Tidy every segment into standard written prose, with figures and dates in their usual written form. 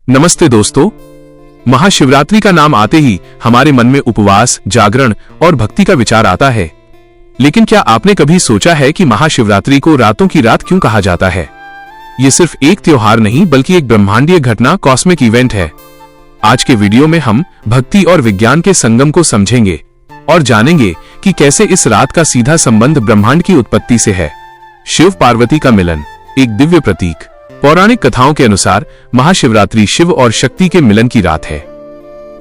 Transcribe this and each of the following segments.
नमस्ते दोस्तों। महाशिवरात्रि का नाम आते ही हमारे मन में उपवास, जागरण और भक्ति का विचार आता है। लेकिन क्या आपने कभी सोचा है कि महाशिवरात्रि को रातों की रात क्यों कहा जाता है? ये सिर्फ एक त्योहार नहीं बल्कि एक ब्रह्मांडीय घटना, कॉस्मिक इवेंट है। आज के वीडियो में हम भक्ति और विज्ञान के संगम को समझेंगे और जानेंगे कि कैसे इस रात का सीधा संबंध ब्रह्मांड की उत्पत्ति से है। शिव पार्वती का मिलन, एक दिव्य प्रतीक। पौराणिक कथाओं के अनुसार महाशिवरात्रि शिव और शक्ति के मिलन की रात है,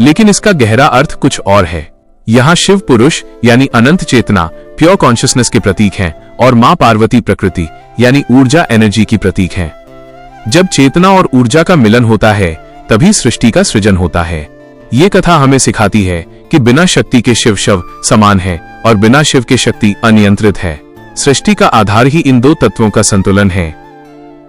लेकिन इसका गहरा अर्थ कुछ और है। यहाँ शिव पुरुष यानी अनंत चेतना, प्योर कॉन्शियसनेस के प्रतीक हैं और मां पार्वती प्रकृति यानी ऊर्जा, एनर्जी की प्रतीक हैं। जब चेतना और ऊर्जा का मिलन होता है तभी सृष्टि का सृजन होता है। ये कथा हमें सिखाती है कि बिना शक्ति के शिव शव समान है और बिना शिव के शक्ति अनियंत्रित है। सृष्टि का आधार ही इन दो तत्वों का संतुलन है।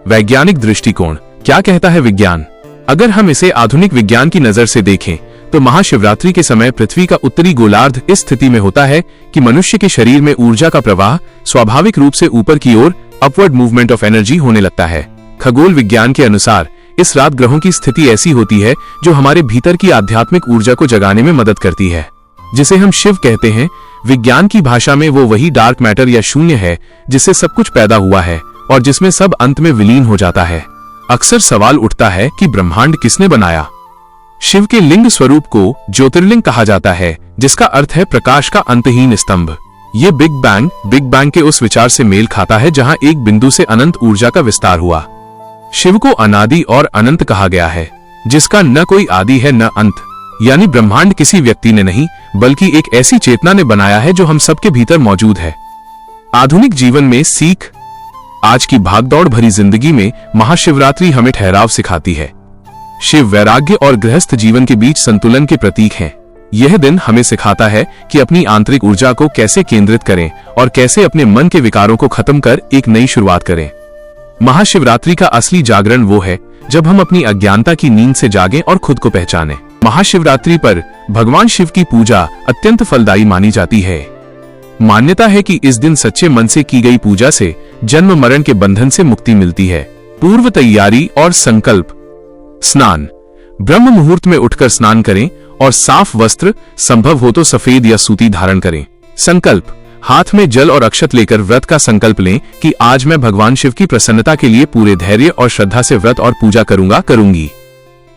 वैज्ञानिक दृष्टिकोण, क्या कहता है विज्ञान? अगर हम इसे आधुनिक विज्ञान की नजर से देखें तो महाशिवरात्रि के समय पृथ्वी का उत्तरी गोलार्ध इस स्थिति में होता है कि मनुष्य के शरीर में ऊर्जा का प्रवाह स्वाभाविक रूप से ऊपर की ओर, अपवर्ड मूवमेंट ऑफ एनर्जी होने लगता है। खगोल विज्ञान के अनुसार इस रात ग्रहों की स्थिति ऐसी होती है जो हमारे भीतर की आध्यात्मिक ऊर्जा को जगाने में मदद करती है, जिसे हम शिव कहते हैं। विज्ञान की भाषा में वो वही डार्क मैटर या शून्य है जिससे सब कुछ पैदा हुआ है और जिसमें सब अंत में विलीन हो जाता है। अक्सर सवाल उठता है कि ब्रह्मांड किसने बनाया? शिव के लिंग स्वरूप को ज्योतिर्लिंग कहा जाता है, जिसका अर्थ है प्रकाश का अंतहीन स्तंभ। ये बिग बैंग के उस विचार से मेल खाता है जहां एक बिंदु से अनंत ऊर्जा का विस्तार हुआ। शिव को अनादि और अनंत कहा गया है, जिसका न कोई आदि है न अंत। यानी ब्रह्मांड किसी व्यक्ति ने नहीं बल्कि एक ऐसी चेतना ने बनाया है जो हम सबके भीतर मौजूद है। आधुनिक जीवन में सीख, आज की भागदौड़ भरी जिंदगी में महाशिवरात्रि हमें ठहराव सिखाती है। शिव वैराग्य और गृहस्थ जीवन के बीच संतुलन के प्रतीक हैं। यह दिन हमें सिखाता है कि अपनी आंतरिक ऊर्जा को कैसे केंद्रित करें और कैसे अपने मन के विकारों को खत्म कर एक नई शुरुआत करें। महाशिवरात्रि का असली जागरण वो है जब हम अपनी अज्ञानता की नींद से जागें और खुद को पहचानें। महाशिवरात्रि पर भगवान शिव की पूजा अत्यंत फलदायी मानी जाती है। मान्यता है कि इस दिन सच्चे मन से की गई पूजा से जन्म मरण के बंधन से मुक्ति मिलती है। पूर्व तैयारी और संकल्प। स्नान, ब्रह्म मुहूर्त में उठकर स्नान करें और साफ वस्त्र, संभव हो तो सफेद या सूती धारण करें। संकल्प, हाथ में जल और अक्षत लेकर व्रत का संकल्प लें कि आज मैं भगवान शिव की प्रसन्नता के लिए पूरे धैर्य और श्रद्धा से व्रत और पूजा करूंगी।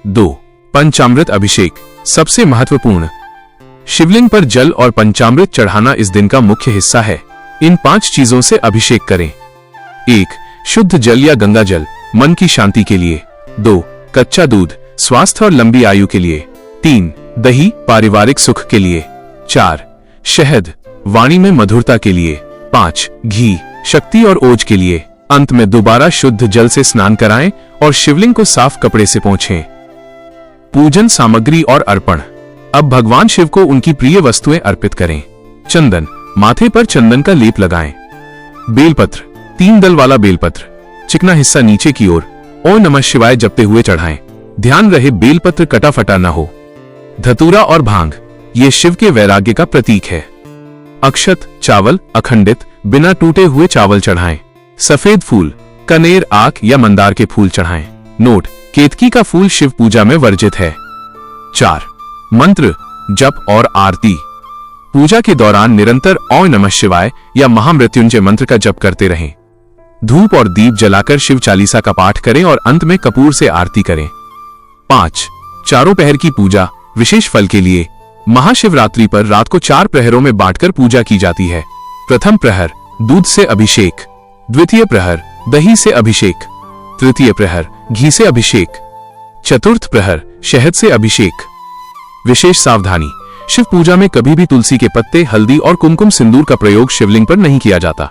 2. पंचामृत अभिषेक, सबसे महत्वपूर्ण। शिवलिंग पर जल और पंचामृत चढ़ाना इस दिन का मुख्य हिस्सा है। इन 5 चीजों से अभिषेक करें। 1. शुद्ध जल या गंगा जल, मन की शांति के लिए। 2. कच्चा दूध, स्वास्थ्य और लंबी आयु के लिए। 3. दही, पारिवारिक सुख के लिए। 4. शहद, वाणी में मधुरता के लिए। 5. घी, शक्ति और ओज के लिए। अंत में दोबारा शुद्ध जल से स्नान कराएं और शिवलिंग को साफ कपड़े से पोंछें। पूजन सामग्री और अर्पण। अब भगवान शिव को उनकी प्रिय वस्तुएं अर्पित करें। चंदन, माथे पर चंदन का लेप लगाएं। बेलपत्र, 3 दल वाला बेलपत्र, चिकना हिस्सा नीचे की ओर, ओम नमः शिवाय जपते हुए चढ़ाएं। ध्यान रहे बेलपत्र कटा फटा न हो। धतूरा और भांग, ये शिव के वैराग्य का प्रतीक है। अक्षत, चावल अखंडित, बिना टूटे हुए चावल चढ़ाएं। सफेद फूल, कनेर, आक या मंदार के फूल चढ़ाएं। नोट, केतकी का फूल शिव पूजा में वर्जित है। 4. मंत्र, जप और आरती। पूजा के दौरान निरंतर ओम नमः शिवाय या महामृत्युंजय मंत्र का जप करते रहें। धूप और दीप जलाकर शिव चालीसा का पाठ करें और अंत में कपूर से आरती करें। 5. चारों पहर की पूजा, विशेष फल के लिए। महाशिवरात्रि पर रात को 4 प्रहरों में बांटकर पूजा की जाती है। प्रथम प्रहर, दूध से अभिषेक। द्वितीय प्रहर, दही से अभिषेक। तृतीय प्रहर, घी से अभिषेक। चतुर्थ प्रहर, शहद से अभिषेक। विशेष सावधानी, शिव पूजा में कभी भी तुलसी के पत्ते, हल्दी और कुमकुम सिंदूर का प्रयोग शिवलिंग पर नहीं किया जाता।